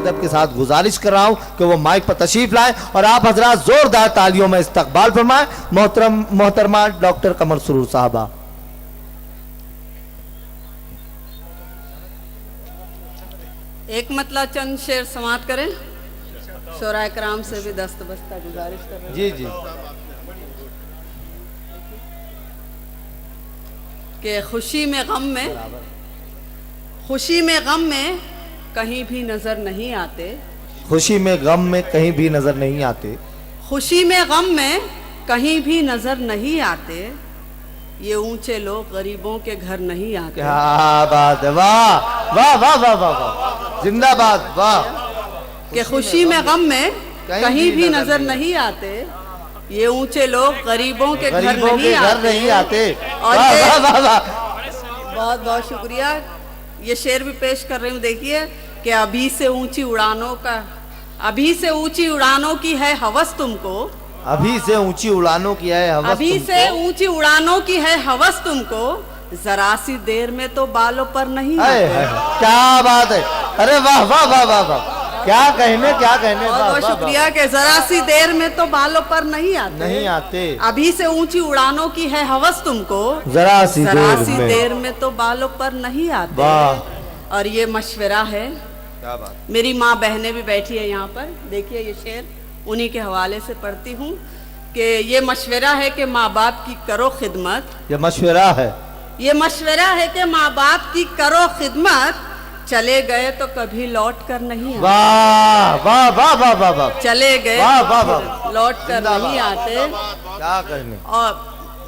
अदब के साथ गुजारिश कर रहा हूं कि वो माइक पर तशरीफ लाएं और आप हजरात जोरदार तालियों में इस्तकबाल फरमाएं मोहतरमा डॉक्टर कमर सुरूर साहबा। एक मतलब चंद शेर समाप्त करें। शोराए कराम से भी दस्तबस्ता गुजारिश कर रहे हैं। जी जी। कि खुशी में गम में कहीं भी नजर नहीं आते। खुशी में गम में कहीं भी नजर नहीं आते। खुशी में गम में कहीं भी नजर नहीं आते। ये ऊंचे लोग गरीबों के घर नहीं आते। क्या बात है, वाह वाह वाह वाह वाह वाह, जिंदाबाद, वाह। कि खुशी में गम में कहीं भी नजर नहीं आते। ये ऊंचे लोग गरीबों के घर नहीं आते। और बहुत बहुत शुक्रिया। ये शेर भी पेश कर रही हूँ। देखिए कि अभी से ऊंची उड़ानों की है हवस तुमको। अभी से ऊंची उड़ानों की है हवस अभी तुमको। से ऊंची उड़ानों की है हवस तुमको। जरा सी देर में तो बालों पर नहीं आते। क्या बात है, अरे वाह वाह वाह वाह वाह, क्या कहने बहुत शुक्रिया। के जरा सी देर में तो बालों पर नहीं आते। अभी से ऊंची उड़ानों की है हवस तुमको। जरा सी देर में तो बालों पर नहीं आते। और ये मशवरा है। क्या बात। मेरी माँ बहनें भी बैठी है यहाँ पर। देखिए ये शेर उन्हीं के हवाले से पढ़ती हूँ कि ये मशवरा है कि माँ बाप की करो खिदमत। ये मशवरा है कि माँ बाप की करो खिदमत। चले गए तो कभी लौट कर नहीं आते। वाह वाह वाह वाह वाह वाह, चले गए वाह वाह वाह, लौट कर नहीं आते। क्या कहने। और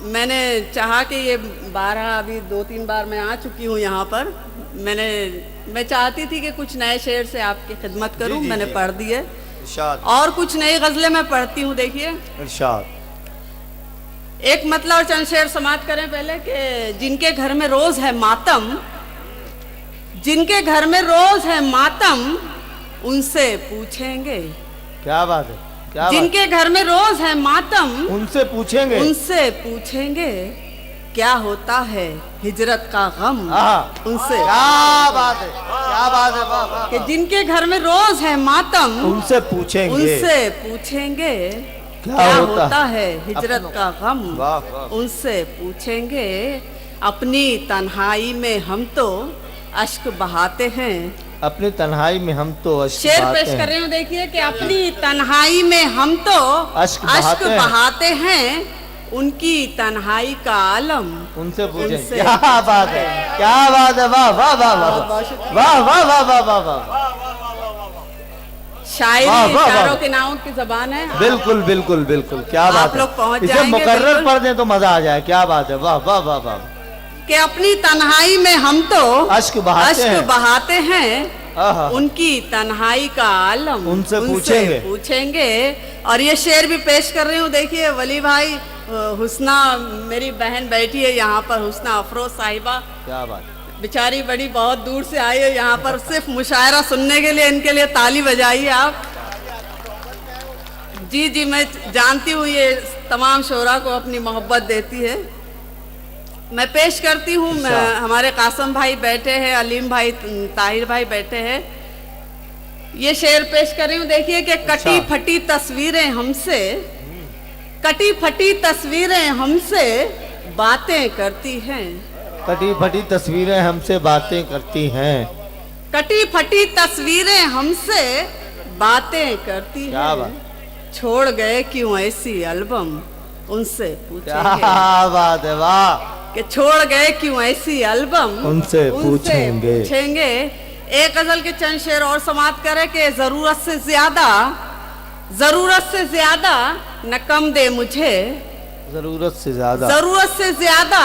मैंने चाहा कि ये 12 अभी 2-3 बार मैं आ चुकी हूँ यहाँ पर। मैं चाहती थी कि कुछ नए शेर से आपकी खिदमत करूँ। मैंने पढ़ दिए और कुछ नई गजलें मैं पढ़ती हूँ। देखिए इरशाद। एक मतलब और चंद शेर समाप्त करें पहले कि जिनके घर में रोज है मातम उनसे पूछेंगे। क्या बात है, क्या जिनके घर में रोज है मातम उनसे पूछेंगे क्या होता है हिजरत का गम। उनसे क्या बात है, क्या बात है, वाह वाह। कि जिनके घर में रोज है मातम उनसे पूछेंगे क्या होता है हिजरत का गम। वाह वाह। उनसे पूछेंगे अपनी तन्हाई में हम तो अश्क बहाते हैं। अपनी तन्हाई में हम तो अश्क शेर पेश कर रही हूँ। देखिए कि अपनी तन्हाई में हम तो अश्क बहाते हैं। उनकी तन्हाई का आलम उनसे पूछें। क्या बात है, क्या बात है, वाह वाह वाह वाह वाह वाह वाह वाह वाह वाह। शायरी इशारों के नाम की जबान है। बिल्कुल बिल्कुल बिल्कुल, क्या बात है। लोग पहुंच इसे मुकर्रर पढ़ दें तो मजा आ जाए। क्या बात है, वाह वाह वाह वाह। कि अपनी तन्हाई में हम तो अश्क बहाते हैं। उनकी तन्हाई का आलम उनसे पूछेंगे। और ये शेर भी पेश कर रही हूँ। देखिए वली भाई हुस्ना मेरी बहन बैठी है यहाँ पर, हुस्ना अफरोज साहिबा। क्या बात। बेचारी बड़ी बहुत दूर से आई है यहाँ पर सिर्फ मुशायरा सुनने के लिए। इनके लिए ताली बजाइए आप। जी जी, मैं जानती हूँ ये तमाम शोरा को अपनी मोहब्बत देती है। मैं पेश करती हूँ। हमारे कासम भाई बैठे हैं, अलीम भाई, ताहिर भाई बैठे हैं। ये शेर पेश कर रही हूँ। देखिए कि कटी फटी तस्वीरें हमसे बातें करती हैं। कटी फटी तस्वीरें हमसे बातें करती हैं। कटी फटी तस्वीरें हमसे बातें करती हैं। छोड़ गए क्यों ऐसी एल्बम उनसे पूछेंगे। क्या बात है, वाह। कि छोड़ गए क्यों ऐसी एल्बम उनसे पूछेंगे। एक गजल के चंद शेर और समाप्त करें कि जरूरत से ज्यादा न कम दे मुझे। जरूरत से ज्यादा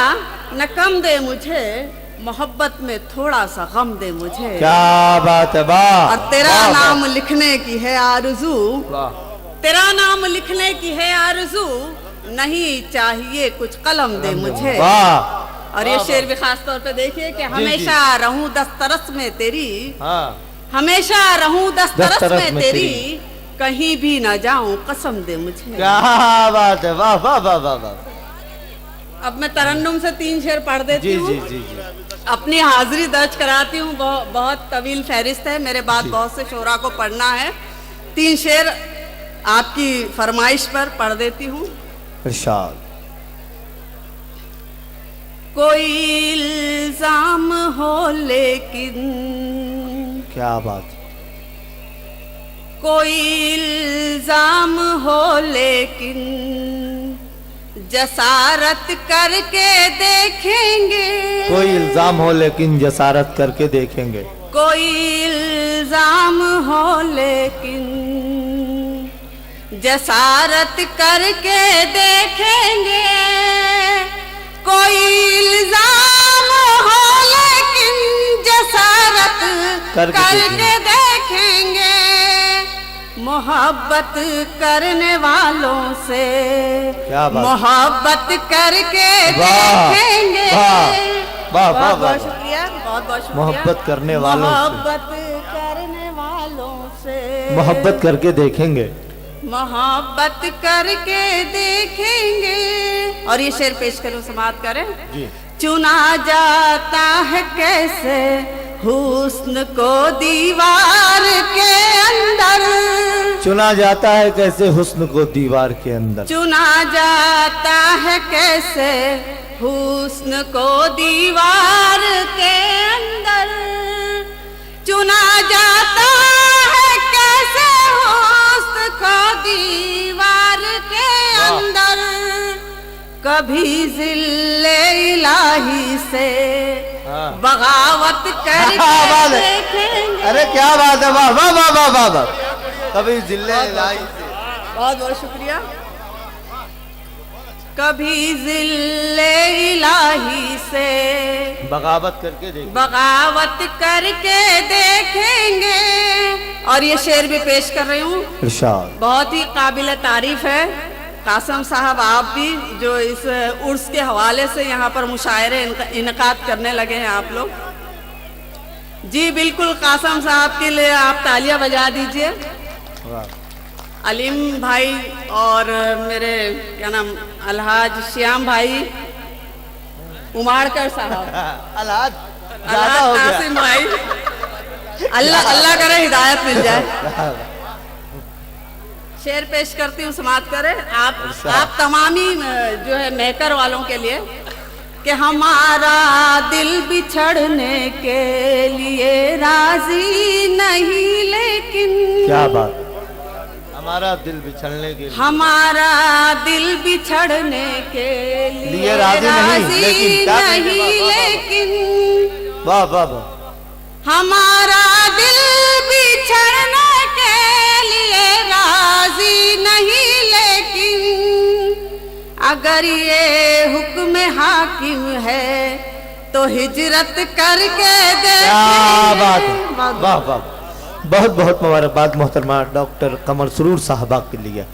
न कम दे मुझे। मोहब्बत में थोड़ा सा गम दे मुझे। क्या बात है, वाह। और तेरा नाम लिखने की है आरज़ू। तेरा नाम लिखने की है आरज़ू। नहीं चाहिए कुछ कलम दे मुझे। और ये शेर भी खास तौर पे देखिए कि हमेशा रहूं दस्तरस में तेरी। हमेशा रहूं दस्तरस में तेरी। कहीं भी ना जाऊं कसम दे मुझे। क्या बात है, वाह वाह वाह वाह वाह। अब मैं तरन्नुम से 3 शेर पढ़ देती जी हूँ। जी जी जी। अपनी हाजिरी दर्ज कराती हूँ। बहुत तवील फहरिस्त है, मेरे बाद बहुत से शोरा को पढ़ना है। 3 शेर आपकी फरमाइश पर पढ़ देती हूँ। इरशाद। कोई इल्जाम हो लेकिन, क्या बात। कोई इल्जाम हो लेकिन जसारत करके देखेंगे। कोई इल्जाम हो लेकिन जसारत करके देखेंगे। कोई इल्जाम हो लेकिन जसारत करके देखेंगे। कोई इल्जाम हो लेकिन जसारत करके देखेंगे। मोहब्बत करने वालों से मोहब्बत करके देखेंगे। वाह वाह बहुत शुक्रिया, बहुत बहुत शुक्रिया। मोहब्बत करने वालों से, मोहब्बत करने वालों से मोहब्बत करके देखेंगे। मोहब्बत करके देखेंगे। और ये शेर पेश करूं, समाप्त करें जी। चुना जाता है कैसे हुस्न को दीवार के अंदर। चुना जाता है कैसे हुस्न को दीवार के अंदर। चुना जाता है कैसे हुस्न को दीवार के अंदर। चुना जाता है कैसे हुस्न को दीवार के अंदर। कभी जिल्ले इलाही से बगावत करके देखेंगे। अरे क्या बात है, वाह वाह वाह वाह वाह वाह। कभी जिल्ले इलाही से, बहुत बहुत शुक्रिया। कभी जिल्ले इलाही से बगावत करके देखेंगे। बगावत करके देखेंगे। और ये शेर भी पेश कर रही हूँ, इरशाद। बहुत ही काबिल तारीफ है। कासम साहब, आप भी जो इस उर्स के हवाले से यहाँ पर मुशायरे इनकाद करने लगे हैं आप लोग। जी बिल्कुल, कासम साहब के लिए आप तालियां बजा दीजिए। अलीम भाई और मेरे क्या नाम अलहाज श्याम भाई उमाड़कर साहब, अलहाज कासिम भाई, अल्लाह अल्लाह करे हिदायत मिल जाए। शेर पेश करती हूँ, समाप्त करें। आप तमामी जो है मेकर वालों के लिए कि हमारा दिल बिछड़ने के लिए राजी नहीं लेकिन। क्या बात। हमारा दिल बिछड़ने के लिए, हमारा दिल बिछड़ने के लिए राजी नहीं लेकिन। वाह वाह वाह। हमारा दिल बिछड़ने के लिए राजी नहीं लेकिन। अगर ये हुक्म हाकिम है तो हिजरत करके देखेंगे। क्या बात है, वाह वाह। बहुत बहुत मुबारकबाद मोहतरमा डॉक्टर कमर सुरूर साहबा के लिए।